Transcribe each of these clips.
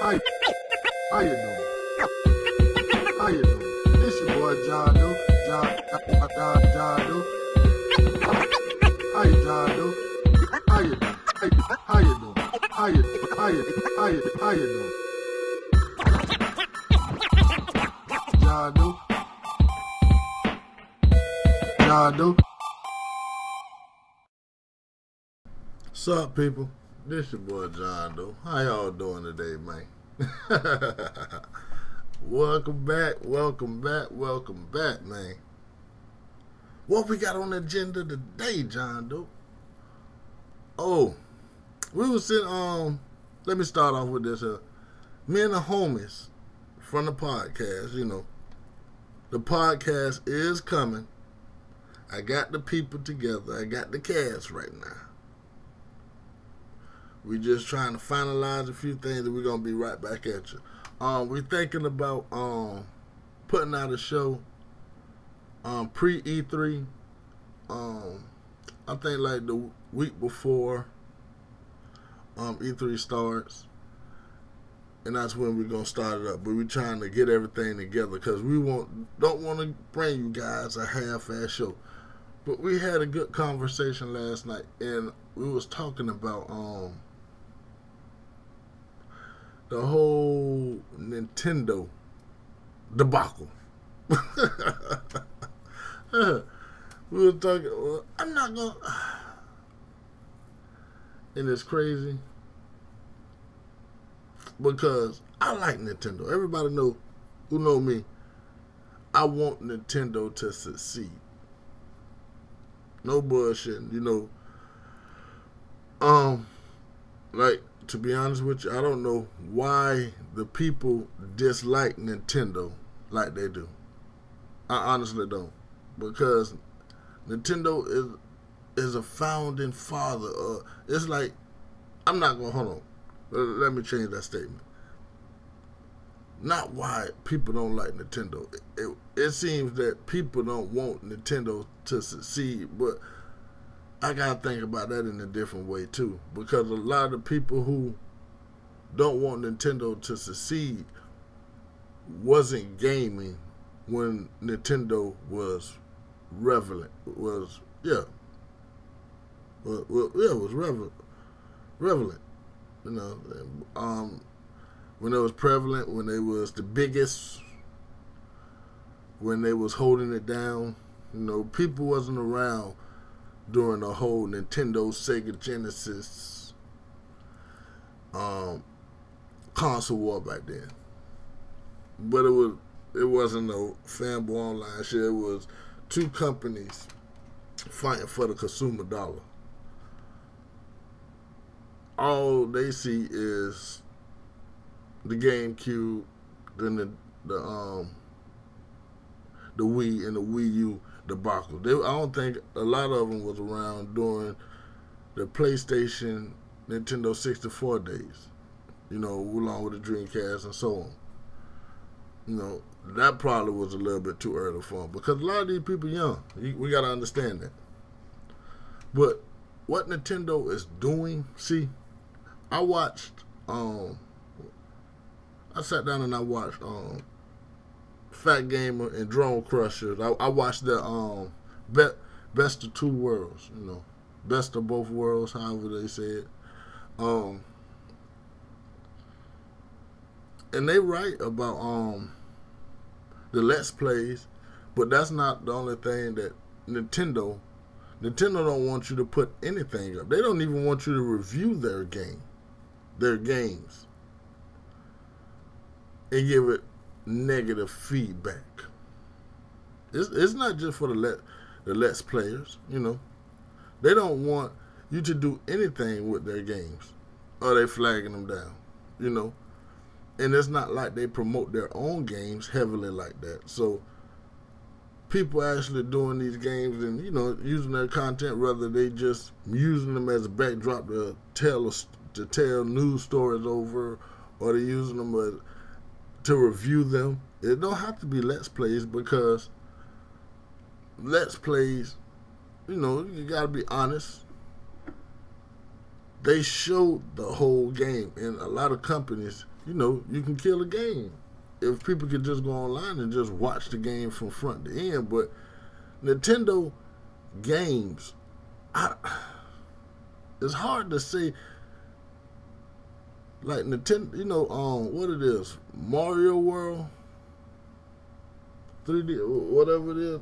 How, how you doing? How you doing? This your boy John Doe. John Doe. How you John Doe? How you doing? How you doing? How you doing? John Doe. John Doe. What's up, people? This your boy John Doe. How y'all doing today, man? Welcome back, man. What we got on the agenda today, John Doe? Oh, we was sitting let me start off with this me and the homies from the podcast, the podcast is coming. I got the people together. I got the cast right now. We just trying to finalize a few things, and we're going to be right back at you. We're thinking about putting out a show pre-E3. I think like the week before E3 starts. And that's when we're going to start it up. But we're trying to get everything together because we don't want to bring you guys a half-ass show. But we had a good conversation last night, and we was talking about the whole Nintendo debacle. We were talking, I'm not going to, and it's crazy because I like Nintendo. Everybody who know me, I want Nintendo to succeed. No bullshitting, like, to be honest with you, I don't know why the people dislike Nintendo like they do. I honestly don't. Because Nintendo is a founding father. It's like, I'm not going to, hold on. Let me change that statement. Not why people don't like Nintendo. It seems that people don't want Nintendo to succeed, but I got to think about that in a different way too. Because a lot of the people who don't want Nintendo to succeed wasn't gaming when Nintendo was relevant. It was relevant. When it was prevalent, when they was the biggest, when they was holding it down, people wasn't around during the whole Nintendo, Sega Genesis console war back then. But it wasn't no fanboy online shit. It was two companies fighting for the consumer dollar. All they see is the GameCube, then the Wii and the Wii U debacle. I don't think a lot of them was around during the PlayStation, Nintendo 64 days. Along with the Dreamcast and so on. That probably was a little bit too early for them because a lot of these people young. We got to understand that. But what Nintendo is doing, see, I watched, I sat down and I watched Fat Gamer and Drone Crusher. I watched the best of two worlds, best of both worlds, however they say it. And they write about the Let's Plays, but that's not the only thing that Nintendo don't want you to put anything up. They don't even want you to review their games, and give it negative feedback. It's not just for the Let's Players, They don't want you to do anything with their games, or they flagging them down, And it's not like they promote their own games heavily like that. So people actually doing these games and, using their content, rather they just using them as a backdrop to tell news stories over, or they're using them to review them. It don't have to be Let's Plays, because Let's Plays, you got to be honest. They showed the whole game, and a lot of companies, you know, you can kill a game if people could just go online and just watch the game from front to end. But Nintendo games, it's hard to say. Like Nintendo, you know, what it is, Mario World, 3D, whatever it is,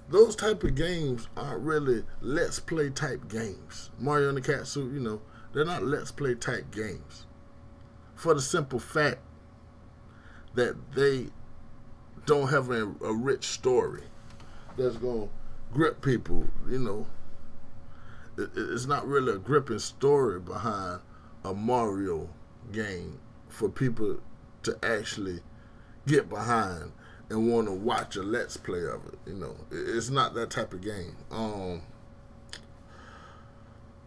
those type of games aren't really let's play type games. Mario and the Cat Suit, you know, they're not let's play type games. For the simple fact that they don't have a rich story that's going to grip people, you know. It's not really a gripping story behind a Mario game for people to actually get behind and want to watch a let's play of it. You know, it's not that type of game.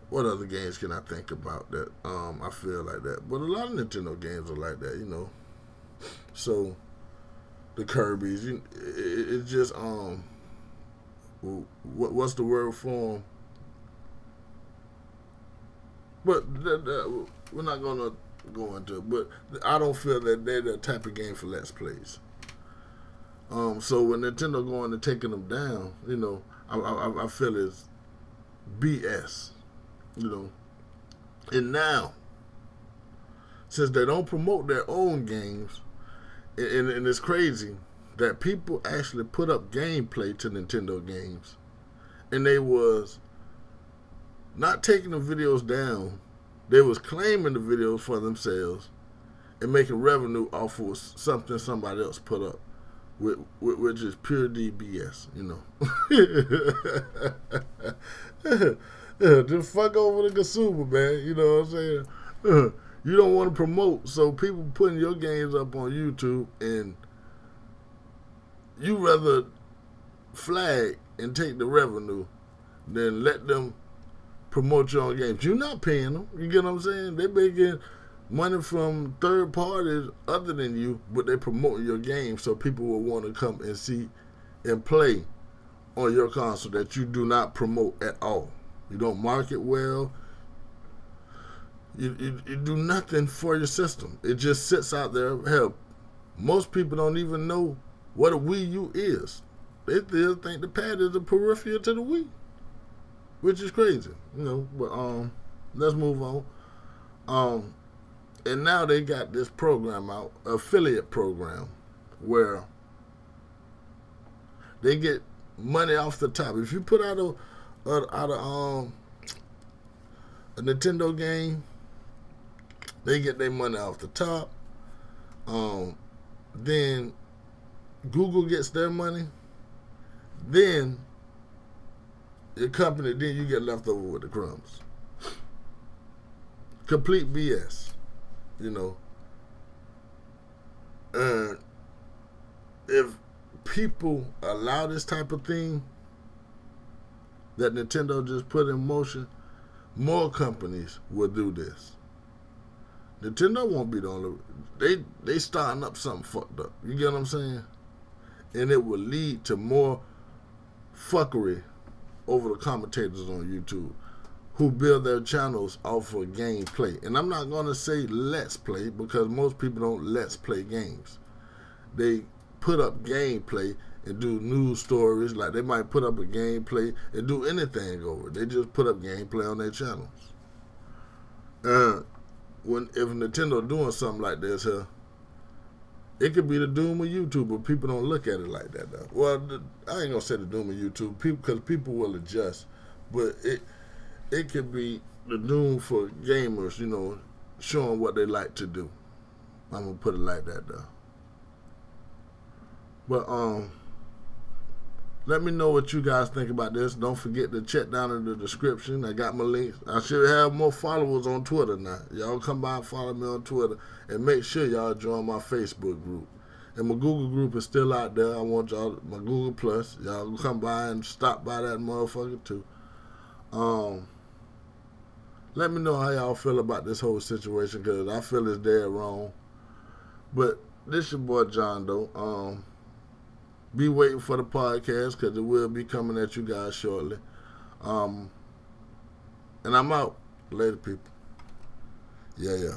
What other games can I think about that I feel like that? But a lot of Nintendo games are like that, you know. So the Kirby's, it's just what's the word for them? But we're not going to go into it. But I don't feel that they're the type of game for let's plays. So when Nintendo going and taking them down, you know, I feel it's BS, you know. And now, since they don't promote their own games, and it's crazy that people actually put up gameplay to Nintendo games, and they was not taking the videos down, they was claiming the videos for themselves and making revenue off of something somebody else put up, which is pure DBS, you know. Just fuck over the consumer, man. You know what I'm saying? You don't want to promote, so people putting your games up on YouTube, and you rather flag and take the revenue than let them promote your own games. You're not paying them. You get what I'm saying? They making money from third parties other than you, but they promote your game so people will want to come and see and play on your console that you do not promote at all. You don't market well. You do nothing for your system. It just sits out there. Hell, most people don't even know what a Wii U is. They still think the pad is a peripheral to the Wii, which is crazy, you know. But let's move on. And now they got this program out, affiliate program, where they get money off the top. If you put out a Nintendo game, they get their money off the top. Then Google gets their money. Then your company, then you get left over with the crumbs. Complete BS, you know. And if people allow this type of thing that Nintendo just put in motion, more companies will do this. Nintendo won't be the only. They starting up something fucked up. You get what I'm saying? And it will lead to more fuckery over the commentators on YouTube who build their channels off of gameplay. And I'm not going to say let's play, because most people don't let's play games. They put up gameplay and do news stories. Like, they might put up a gameplay and do anything over it. They just put up gameplay on their channels. If Nintendo doing something like this here, it could be the doom of YouTube, but people don't look at it like that, though. Well, I ain't gonna say the doom of YouTube, because people will adjust, but it could be the doom for gamers, you know, showing what they like to do. I'm gonna put it like that, though. But let me know what you guys think about this. Don't forget to check down in the description. I got my links. I should have more followers on Twitter now. Y'all come by and follow me on Twitter. And make sure y'all join my Facebook group. And my Google group is still out there. I want y'all, my Google Plus. Y'all come by and stop by that motherfucker too. Let me know how y'all feel about this whole situation, because I feel it's dead wrong. But this your boy John Doe. Be waiting for the podcast, because it will be coming at you guys shortly. And I'm out. Later, people. Yeah.